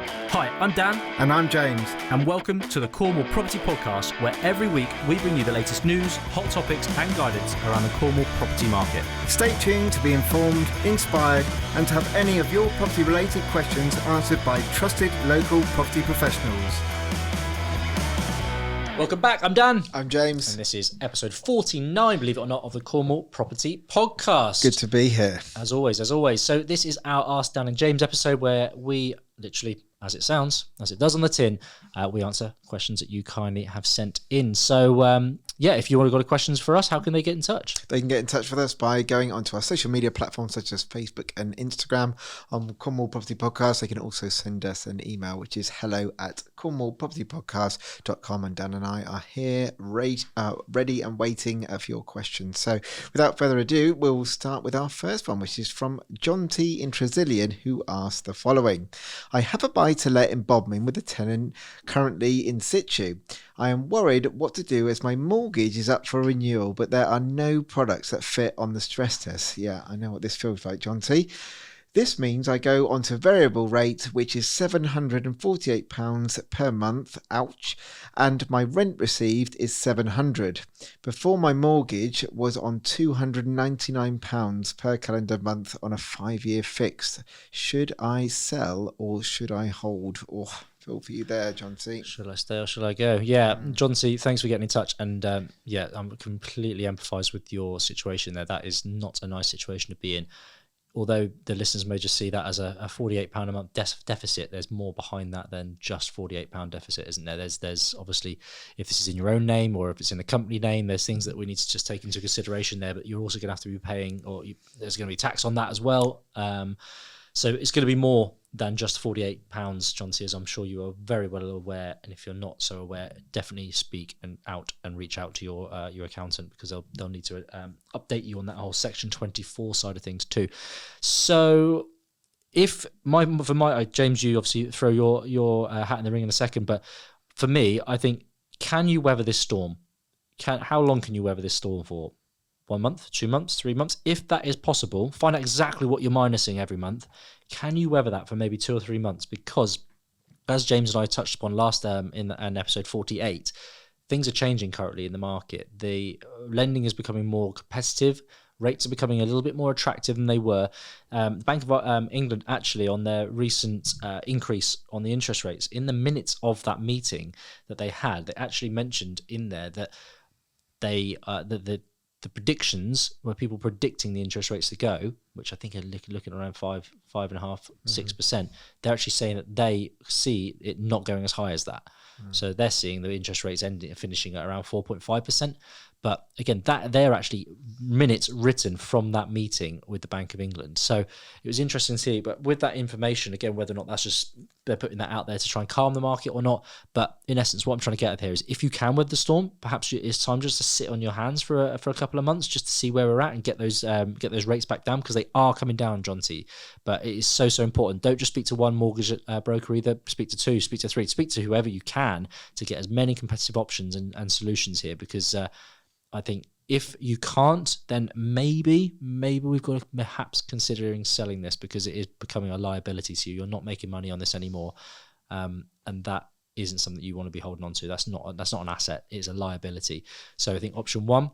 Hi, I'm Dan. And I'm James. And welcome to the Cornwall Property Podcast, where every week we bring you the latest news, hot topics and guidance around the Cornwall property market. Stay tuned to be informed, inspired and to have any of your property related questions answered by trusted local property professionals. Welcome back, I'm Dan. I'm James. And this is episode 49, believe it or not, of the Cornwall Property Podcast. Good to be here. As always. So this is our Ask Dan and James episode where we literally, as it sounds, as it does on the tin, we answer questions that you kindly have sent in. So, if you want to go to questions for us, how can they get in touch? They can get in touch with us by going onto our social media platforms such as Facebook and Instagram on Cornwall Property Podcast. They can also send us an email, which is hello@cornwallpropertypodcast.com. And Dan and I are here ready and waiting for your questions. So without further ado, we'll start with our first one, which is from Jonty in Tresillian, who asked the following. I have a buy-to-let in Bodmin with a tenant currently in situ. I am worried what to do as my mortgage is up for renewal, but there are no products that fit on the stress test. Yeah, I know what this feels like, Jonty. This means I go onto variable rate, which is £748 per month, ouch, and my rent received is £700. Before, my mortgage was on £299 per calendar month on a 5-year fixed. Should I sell or should I hold? Oh, feel for you there, Jonty. Should I stay or should I go? Yeah, Jonty, thanks for getting in touch. And I'm completely empathise with your situation there. That is not a nice situation to be in. Although the listeners may just see that as a £48 a month deficit, there's more behind that than just £48 deficit, isn't there? There's obviously, if this is in your own name or if it's in the company name, there's things that we need to just take into consideration there, but you're also going to have to be paying, there's going to be tax on that as well. So it's going to be more than just £48, Jonty, as I'm sure you are very well aware. And if you're not so aware, definitely speak and reach out to your accountant, because they'll need to update you on that whole Section 24 side of things too. So if James, you obviously throw your hat in the ring in a second, but for me, I think, can you weather this storm? How long can you weather this storm for? 1 month, 2 months, 3 months? If that is possible, find out exactly what you're minusing every month. Can you weather that for maybe 2 or 3 months? Because as James and I touched upon last in episode 48, things are changing currently in the market. The lending is becoming more competitive. Rates are becoming a little bit more attractive than they were. The Bank of England, actually, on their recent increase on the interest rates, in the minutes of that meeting that they had, they actually mentioned in there that the predictions were people predicting the interest rates to go, which I think are looking around 5.5%, 6%. They're actually saying that they see it not going as high as that. So they're seeing the interest rates finishing at around 4.5%. But again, that they're actually minutes written from that meeting with the Bank of England. So it was interesting to see. But with that information, again, whether or not that's just they're putting that out there to try and calm the market or not. But in essence, what I'm trying to get at here is, if you can weather the storm, perhaps it's time just to sit on your hands for a couple of months just to see where we're at and get those rates back down, because they are coming down, Jonty. But it is so important. Don't just speak to one mortgage broker either. Speak to 2, speak to 3, speak to whoever you can to get as many competitive options and solutions here, because I think if you can't, then maybe we've got to perhaps considering selling this, because it is becoming a liability to you. You're not making money on this anymore, and that isn't something you want to be holding on to. That's not an asset. It's a liability. So I think option 1,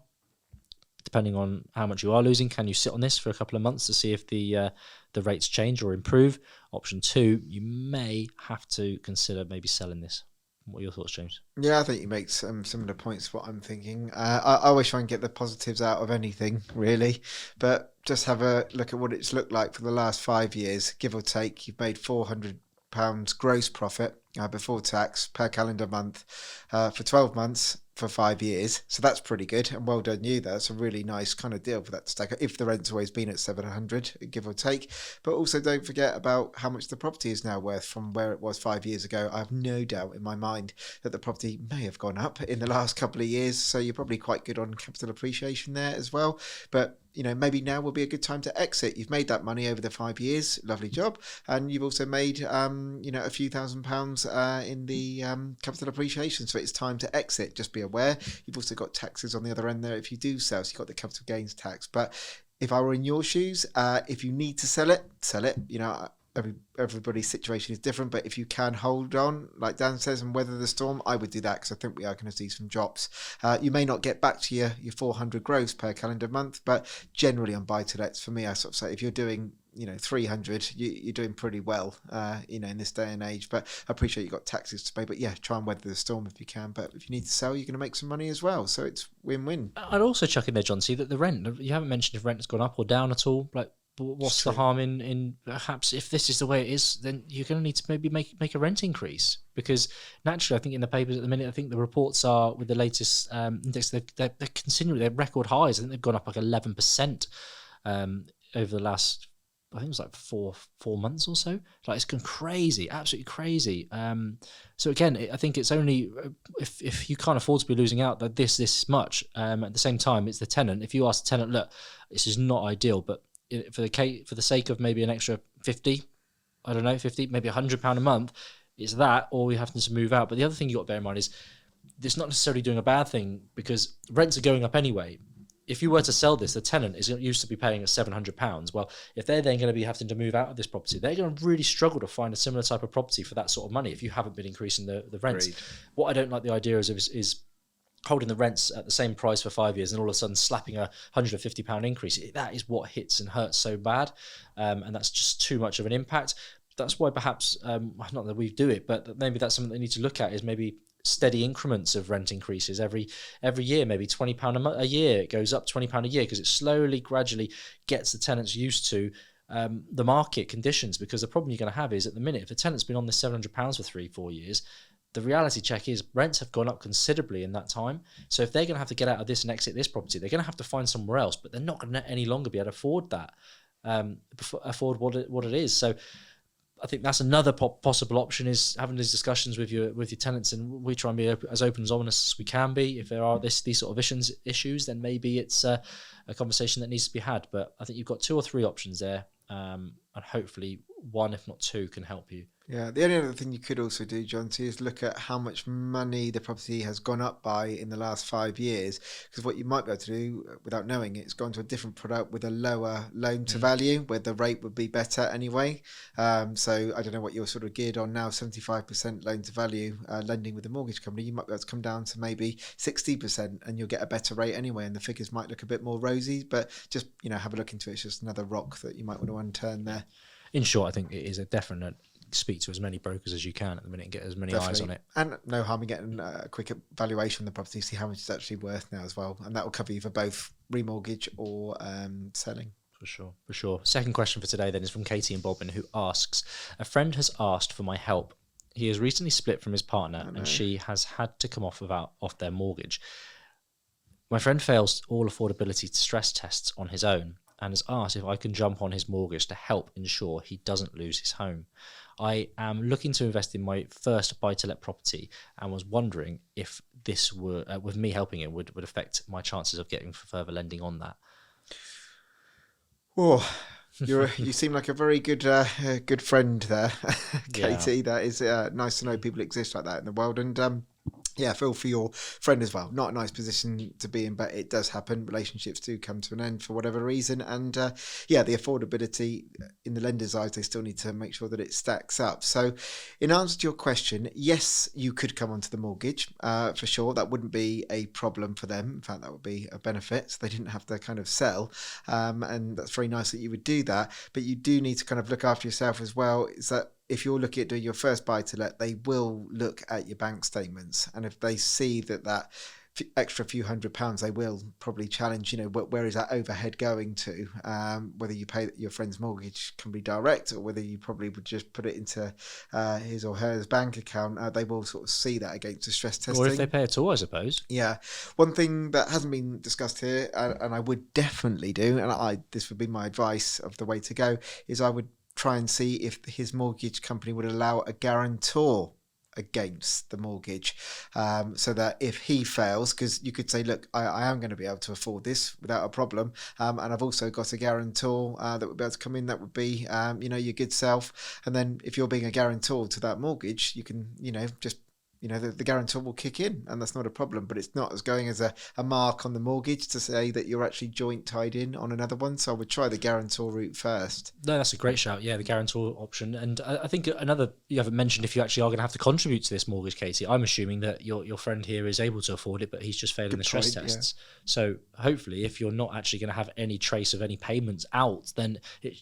depending on how much you are losing, can you sit on this for a couple of months to see if the rates change or improve? Option 2, you may have to consider maybe selling this. What are your thoughts, James? Yeah, I think you make some similar points to what I'm thinking. I always try and get the positives out of anything, really. But just have a look at what it's looked like for the last 5 years, give or take. You've made £400 gross profit before tax per calendar month for 12 months for 5 years. So that's pretty good, and well done you. That's a really nice kind of deal for that to stack up, if the rent's always been at 700, give or take. But also don't forget about how much the property is now worth from where it was 5 years ago. I have no doubt in my mind that the property may have gone up in the last couple of years, so you're probably quite good on capital appreciation there as well. But maybe now will be a good time to exit. You've made that money over the 5 years, lovely job, and you've also made a few £1,000s in the capital appreciation, so it's time to exit. Just be aware, you've also got taxes on the other end there if you do sell, so you've got the capital gains tax. But if I were in your shoes, if you need to sell it, everybody's situation is different, but if you can hold on, like Dan says, and weather the storm, I would do that, because I think we are going to see some drops. You may not get back to your 400 gross per calendar month, but generally on buy-to-lets, for me, I sort of say if you're doing 300, you're doing pretty well, in this day and age. But I appreciate you've got taxes to pay, but yeah, try and weather the storm if you can. But if you need to sell, you're going to make some money as well, so it's win-win. I'd also chuck in there, Jonty, that the rent, you haven't mentioned if rent has gone up or down at all. Like, what's the harm in perhaps, if this is the way it is, then you're going to need to maybe make a rent increase, because naturally, I think in the papers at the minute, I think the reports are with the latest index, they're continuing, they're record highs. I think they've gone up like 11% over the last, I think it was like four months or so. Like, it's gone crazy, absolutely crazy. So again, I think it's only if you can't afford to be losing out that this much. At the same time, it's the tenant. If you ask the tenant, look, this is not ideal, but for the sake of maybe an extra 50, I don't know, 50, maybe £100 a month, it's that, or we have to move out. But the other thing you got to bear in mind is it's not necessarily doing a bad thing, because rents are going up anyway. If you were to sell this, the tenant is used to be paying at £700. Well, if they're then going to be having to move out of this property, they're going to really struggle to find a similar type of property for that sort of money if you haven't been increasing the rents. Agreed. What I don't like the idea is holding the rents at the same price for 5 years and all of a sudden slapping a £150 increase. That is what hits and hurts so bad, and that's just too much of an impact. That's why perhaps, not that we do it, but maybe that's something they need to look at, is maybe steady increments of rent increases every year, maybe £20 a year. It goes up £20 a year, because it slowly, gradually gets the tenants used to the market conditions. Because the problem you're going to have is, at the minute, if the tenant's been on this £700 for 3-4 years, the reality check is rents have gone up considerably in that time. So if they're going to have to get out of this and exit this property, they're going to have to find somewhere else, but they're not going to any longer be able to afford that, afford what it is. So I think that's another possible option, is having these discussions with your tenants, and we try and be as open and honest as we can be. If there are these sort of issues, then maybe it's a conversation that needs to be had. But I think you've got 2 or 3 options there, and hopefully one, if not 2, can help you. Yeah, the only other thing you could also do, Jonty, is look at how much money the property has gone up by in the last 5 years. Because what you might be able to do, without knowing it, is go into a different product with a lower loan to value, where the rate would be better anyway. So I don't know what you're sort of geared on now, 75% loan to value lending with a mortgage company. You might be able to come down to maybe 60%, and you'll get a better rate anyway, and the figures might look a bit more rosy. But just have a look into it. It's just another rock that you might want to unturn there. In short, I think it is a definite. Speak to as many brokers as you can at the minute and get as many eyes on it. And no harm in getting a quick valuation of the property, see how much it's actually worth now as well. And that will cover you for both remortgage or selling. For sure. Second question for today then is from Katie in Bodmin, who asks, a friend has asked for my help. He has recently split from his partner and she has had to come off their mortgage. My friend fails all affordability stress tests on his own and has asked if I can jump on his mortgage to help ensure he doesn't lose his home. I am looking to invest in my first buy-to-let property and was wondering if this were, with me helping him, would affect my chances of getting further lending on that. Oh, you seem like a very good friend there, Katie. Yeah. That is nice to know people exist like that in the world. And yeah, feel for your friend as well. Not a nice position to be in, but it does happen. Relationships do come to an end for whatever reason. And yeah, the affordability in the lender's eyes, they still need to make sure that it stacks up. So in answer to your question, yes, you could come onto the mortgage for sure. That wouldn't be a problem for them. In fact, that would be a benefit. So they didn't have to kind of sell. And that's very nice that you would do that. But you do need to kind of look after yourself as well. Is that if you're looking at doing your first buy-to-let, they will look at your bank statements. And if they see that extra few £100, they will probably challenge, where is that overhead going to? Whether you pay your friend's mortgage can be direct, or whether you probably would just put it into his or her bank account. They will sort of see that against the stress testing. Or if they pay at all, I suppose. Yeah. One thing that hasn't been discussed here, and I would definitely do, and this would be my advice of the way to go, is I would try and see if his mortgage company would allow a guarantor against the mortgage, so that if he fails, because you could say, look, I am going to be able to afford this without a problem, and I've also got a guarantor that would be able to come in, that would be your good self. And then if you're being a guarantor to that mortgage, you can just the guarantor will kick in, and that's not a problem. But it's not as going as a mark on the mortgage to say that you're actually joint tied in on another one. So I would try the guarantor route first. No, that's a great shout. Yeah, the guarantor option. And I think another, you haven't mentioned if you actually are going to have to contribute to this mortgage, Katie. I'm assuming that your friend here is able to afford it, but he's just failing the stress tests. So hopefully, if you're not actually going to have any trace of any payments out, then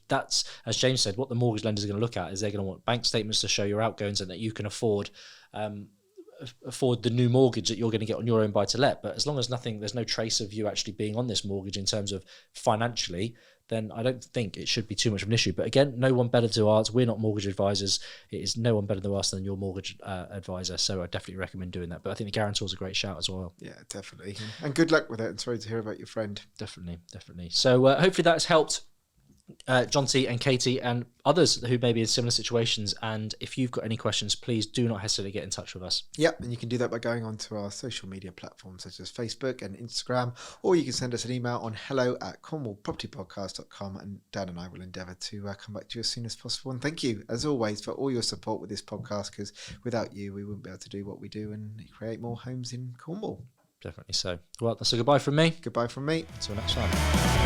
that's, as James said, what the mortgage lenders are going to look at is they're going to want bank statements to show your outgoings and that you can afford the new mortgage that you're going to get on your own buy to let. But as long as there's no trace of you actually being on this mortgage in terms of financially, then I don't think it should be too much of an issue. But again, no one better to ask. We're not mortgage advisors. It is no one better to ask than your mortgage advisor. So I definitely recommend doing that. But I think the guarantor is a great shout as well. Yeah, definitely. And good luck with it. And sorry to hear about your friend. Definitely. So hopefully that's helped Jonty and Katie and others who may be in similar situations. And if you've got any questions, please do not hesitate to get in touch with us. Yep, and you can do that by going onto our social media platforms such as Facebook and Instagram, or you can send us an email on hello@cornwallpropertypodcast.com, and Dan and I will endeavour to come back to you as soon as possible. And thank you, as always, for all your support with this podcast, because without you, we wouldn't be able to do what we do and create more homes in Cornwall. Definitely so. Well, that's a goodbye from me. Goodbye from me. Until next time.